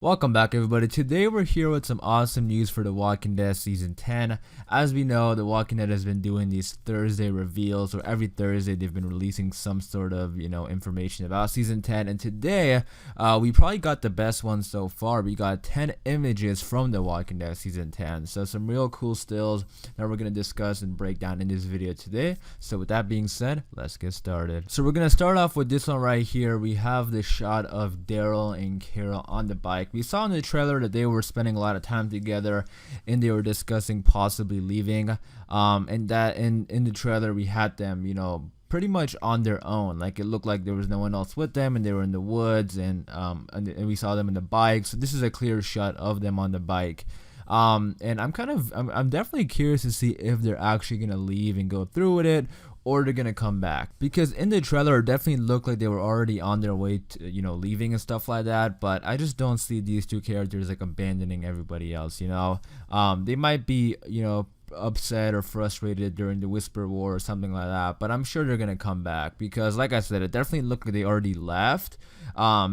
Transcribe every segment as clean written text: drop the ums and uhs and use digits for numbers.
Welcome back, everybody. Today we're here with some awesome news for The Walking Dead Season 10. As we know, The Walking Dead has been doing these Thursday reveals, or every Thursday they've been releasing some sort of, information about Season 10. And today, we probably got the best one so far. We got 10 images from The Walking Dead Season 10. So some real cool stills that we're going to discuss and break down in this video today. So with that being said, let's get started. So we're going to start off with this one right here. We have the shot of Daryl and Carol on the bike. We saw in the trailer that they were spending a lot of time together and they were discussing possibly leaving. And that in the trailer we had them, pretty much on their own. Like, it looked like there was no one else with them and they were in the woods, and we saw them in the bike. So this is a clear shot of them on the bike. And I'm definitely curious to see if they're actually gonna leave and go through with it, or they're gonna come back, because in the trailer it definitely looked like they were already on their way to, leaving and stuff like that. But I just don't see these two characters like abandoning everybody else. They might be upset or frustrated during the Whisper War or something like that, but I'm sure they're gonna come back, because like I said, it definitely looked like they already left,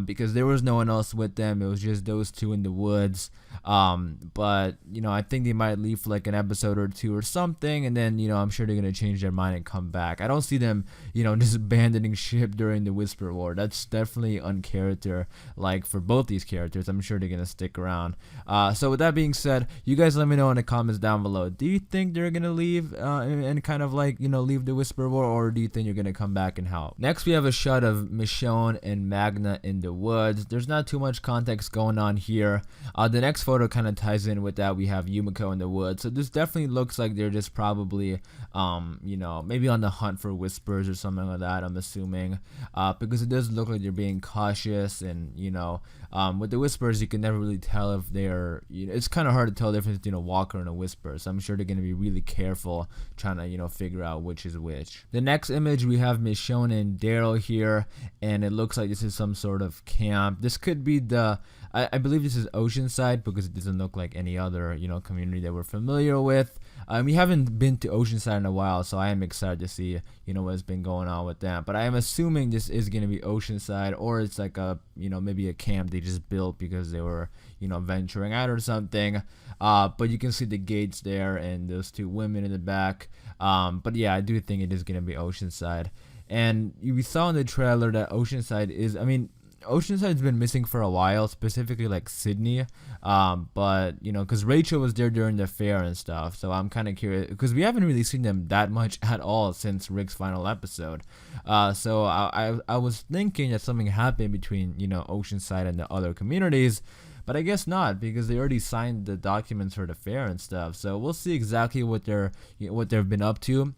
because there was no one else with them. It was just those two in the woods. But I think they might leave for like an episode or two or something, and then I'm sure they're gonna change their mind and come back. I don't see them just abandoning ship during the Whisper War. That's definitely uncharacter like for both these characters. I'm sure they're gonna stick around. So with that being said, you guys let me know in the comments down below. Do you think they're gonna leave and kind of like leave the Whisper War, or do you think you're gonna come back and help? Next we have a shot of Michonne and Magna in the woods. There's not too much context going on here. The next photo kind of ties in with that. We have Yumiko in the woods, so this definitely looks like they're just probably maybe on the hunt for whispers or something like that, I'm assuming, because it does look like they're being cautious. And with the whispers you can never really tell if they're it's kind of hard to tell the difference between a walker and a whisper, so I'm sure they're going to be really careful trying to figure out which is which. The next image we have Michonne and Daryl here, and it looks like this is some sort of camp. This could be I believe this is Oceanside, because it doesn't look like any other community that we're familiar with. We haven't been to Oceanside in a while, so I am excited to see what's been going on with that. But I am assuming this is going to be Oceanside, or it's like a maybe a camp they just built because they were venturing out or something. But you can see the gates there and those two women in the back. But yeah, I do think it is going to be Oceanside. And we saw in the trailer that Oceanside is, Oceanside's been missing for a while, specifically like Sydney, but because Rachel was there during the fair and stuff, so I'm kind of curious, because we haven't really seen them that much at all since Rick's final episode. So I was thinking that something happened between Oceanside and the other communities, but I guess not, because they already signed the documents for the fair and stuff. So we'll see exactly what they've been up to.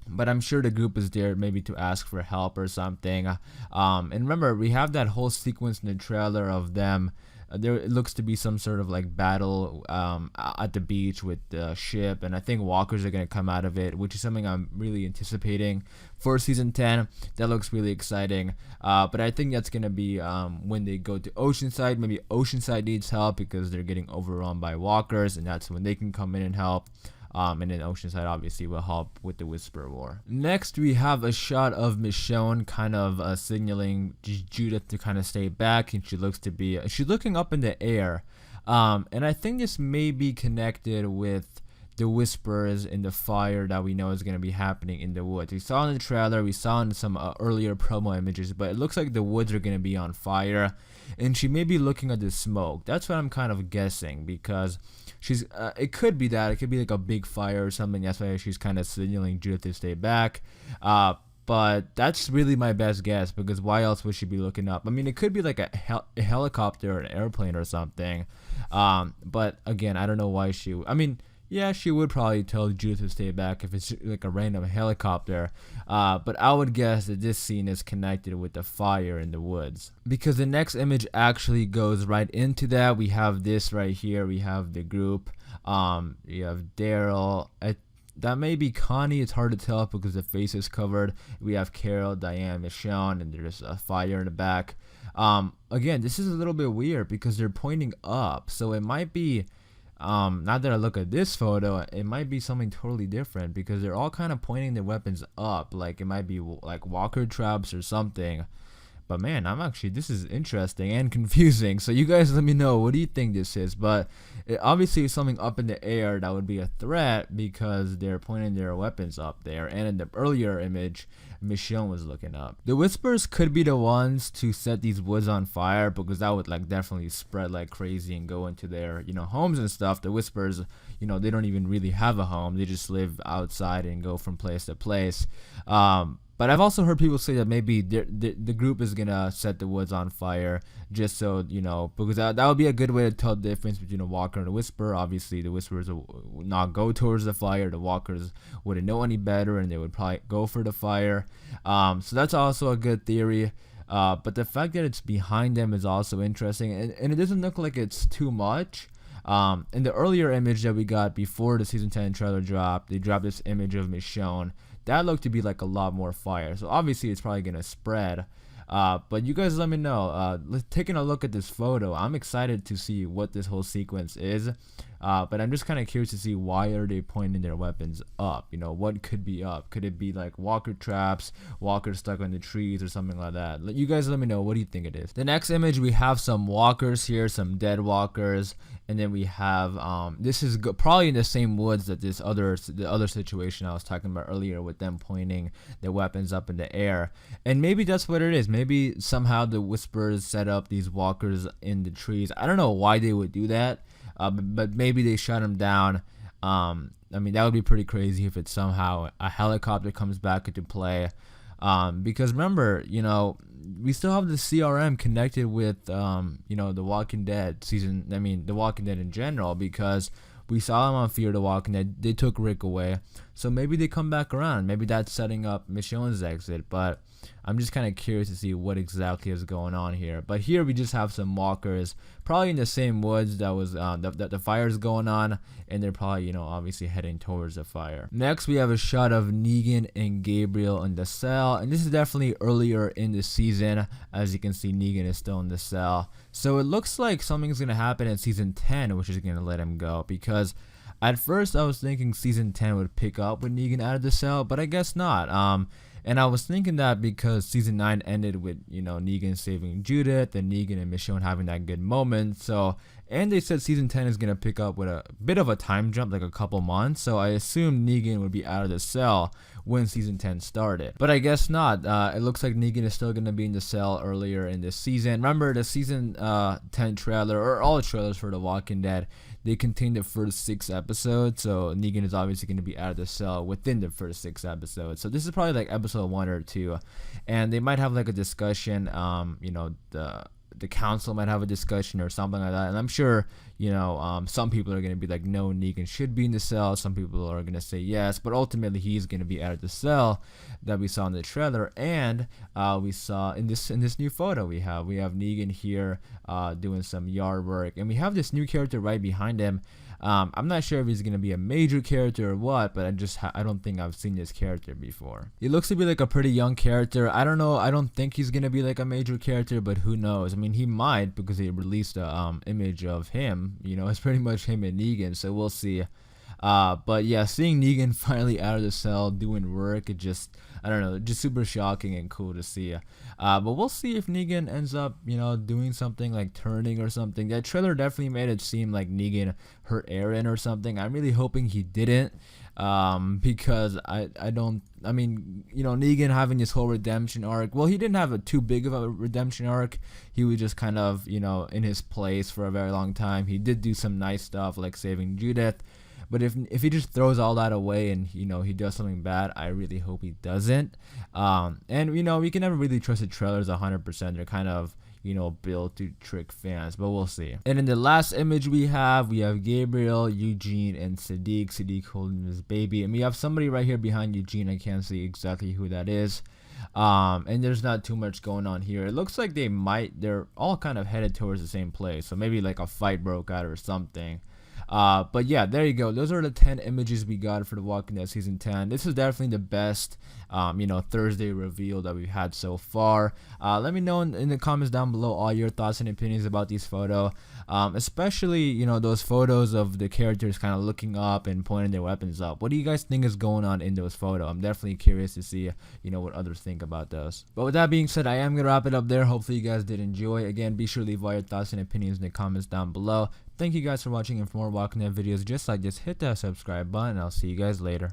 But I'm sure the group is there maybe to ask for help or something. And remember, we have that whole sequence in the trailer of them. It looks to be some sort of like battle at the beach with the ship, and I think walkers are going to come out of it, which is something I'm really anticipating for Season 10. That looks really exciting. But I think that's going to be when they go to Oceanside. Maybe Oceanside needs help because they're getting overrun by walkers, and that's when they can come in and help. And then Oceanside obviously will help with the Whisper War. Next, we have a shot of Michonne kind of signaling Judith to kind of stay back, and she's looking up in the air. And I think this may be connected with the whispers in the fire that we know is going to be happening in the woods. We saw in the trailer, we saw in some earlier promo images, but it looks like the woods are going to be on fire, and she may be looking at the smoke. That's what I'm kind of guessing, because it could be that. It could be like a big fire or something. That's why she's kind of signaling Judith to stay back. But that's really my best guess, because why else would she be looking up? It could be like a helicopter or an airplane or something. But again, I don't know why yeah, she would probably tell Judith to stay back if it's like a random helicopter. But I would guess that this scene is connected with the fire in the woods, because the next image actually goes right into that. We have this right here. We have the group. You have Daryl. That may be Connie. It's hard to tell because the face is covered. We have Carol, Diane, Michonne, and there's a fire in the back. Again, this is a little bit weird because they're pointing up, so it might be. Now that I look at this photo, it might be something totally different, because they're all kind of pointing their weapons up, like it might be like walker traps or something. But man, this is interesting and confusing. So you guys let me know, what do you think this is? But it obviously is something up in the air that would be a threat because they're pointing their weapons up there. And in the earlier image, Michonne was looking up. The Whispers could be the ones to set these woods on fire, because that would like definitely spread like crazy and go into their, homes and stuff. The Whispers, they don't even really have a home. They just live outside and go from place to place. But I've also heard people say that maybe the group is gonna set the woods on fire, just so because that would be a good way to tell the difference between a walker and a whisper. Obviously, the whispers would not go towards the fire. The walkers wouldn't know any better, and they would probably go for the fire. So that's also a good theory. But the fact that it's behind them is also interesting, and it doesn't look like it's too much. In the earlier image that we got before the season 10 trailer dropped, they dropped this image of Michonne. That looked to be like a lot more fire. So obviously it's probably going to spread. But you guys let me know. Taking a look at this photo, I'm excited to see what this whole sequence is. But I'm just kind of curious to see, why are they pointing their weapons up? What could be up? Could it be like walker traps, walkers stuck on the trees, or something like that? You guys let me know. What do you think it is? The next image, we have some walkers here, some dead walkers. And then we have, this is probably in the same woods that the other situation I was talking about earlier, with them pointing their weapons up in the air. And maybe that's what it is. Maybe somehow the Whispers set up these walkers in the trees. I don't know why they would do that, but maybe they shut them down. That would be pretty crazy if it's somehow a helicopter comes back into play. Because remember, we still have the CRM connected with, The Walking Dead season. The Walking Dead in general, because we saw them on Fear the Walking Dead. They took Rick away, so maybe they come back around. Maybe that's setting up Michonne's exit. But I'm just kind of curious to see what exactly is going on here. But here we just have some walkers, probably in the same woods that was that the fire's going on, and they're probably obviously heading towards the fire. Next, we have a shot of Negan and Gabriel in the cell, and this is definitely earlier in the season. As you can see, Negan is still in the cell, so it looks like something's gonna happen in season 10, which is gonna let him go. Because at first I was thinking season 10 would pick up with Negan out of the cell, but I guess not. And I was thinking that because season 9 ended with, Negan saving Judith and Negan and Michonne having that good moment. So, and they said season 10 is going to pick up with a bit of a time jump, like a couple months. So I assumed Negan would be out of the cell when season 10 started. But I guess not. It looks like Negan is still going to be in the cell earlier in this season. Remember, the season 10 trailer, or all the trailers for The Walking Dead, they contain the first 6 episodes, so Negan is obviously going to be out of the cell within the first 6 episodes. So this is probably like episode 1 or 2, and they might have like a discussion. The council might have a discussion or something like that, and I'm sure some people are going to be like, no, Negan should be in the cell. Some people are going to say yes, but ultimately he's going to be out of the cell that we saw in the trailer. And we saw in this new photo, we have Negan here doing some yard work, and we have this new character right behind him. I'm not sure if he's gonna be a major character or what, but I don't think I've seen this character before. He looks to be like a pretty young character. I don't know. I don't think he's gonna be like a major character, but who knows? He might, because they released a image of him. It's pretty much him and Negan, so we'll see. But yeah, seeing Negan finally out of the cell doing work, it just, I don't know, just super shocking and cool to see. But we'll see if Negan ends up, doing something like turning or something. That trailer definitely made it seem like Negan hurt Aaron or something. I'm really hoping he didn't. Because Negan having this whole redemption arc. Well, he didn't have too big of a redemption arc. He was just kind of, in his place for a very long time. He did do some nice stuff like saving Judith. But if he just throws all that away and he does something bad, I really hope he doesn't. And we can never really trust the trailers 100%. They're kind of built to trick fans, but we'll see. And in the last image we have Gabriel, Eugene, and Sadiq holding his baby, and we have somebody right here behind Eugene. I can't see exactly who that is. And there's not too much going on here. It looks like they're all kind of headed towards the same place, so maybe like a fight broke out or something. But yeah, there you go. Those are the 10 images we got for The Walking Dead season 10. This is definitely the best, Thursday reveal that we've had so far. Let me know in the comments down below all your thoughts and opinions about these photos. Especially, those photos of the characters kind of looking up and pointing their weapons up. What do you guys think is going on in those photos? I'm definitely curious to see, what others think about those. But with that being said, I am going to wrap it up there. Hopefully you guys did enjoy. Again, be sure to leave all your thoughts and opinions in the comments down below. Thank you guys for watching, and for more Walking Dead videos just like this, hit that subscribe button, and I'll see you guys later.